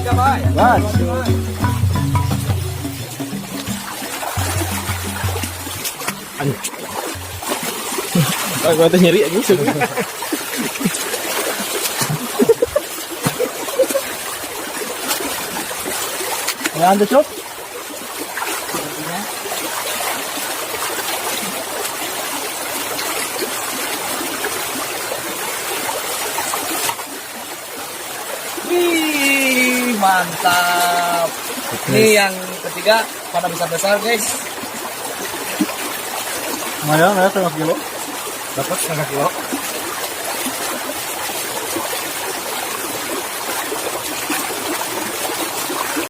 Gas. Gua tuh nyeri aja sih. Ya, anda cok. Wih, mantap. Ini yang ketiga pada besar-besar guys. Lumayan ya, setengah kilo. Dapat setengah kilo.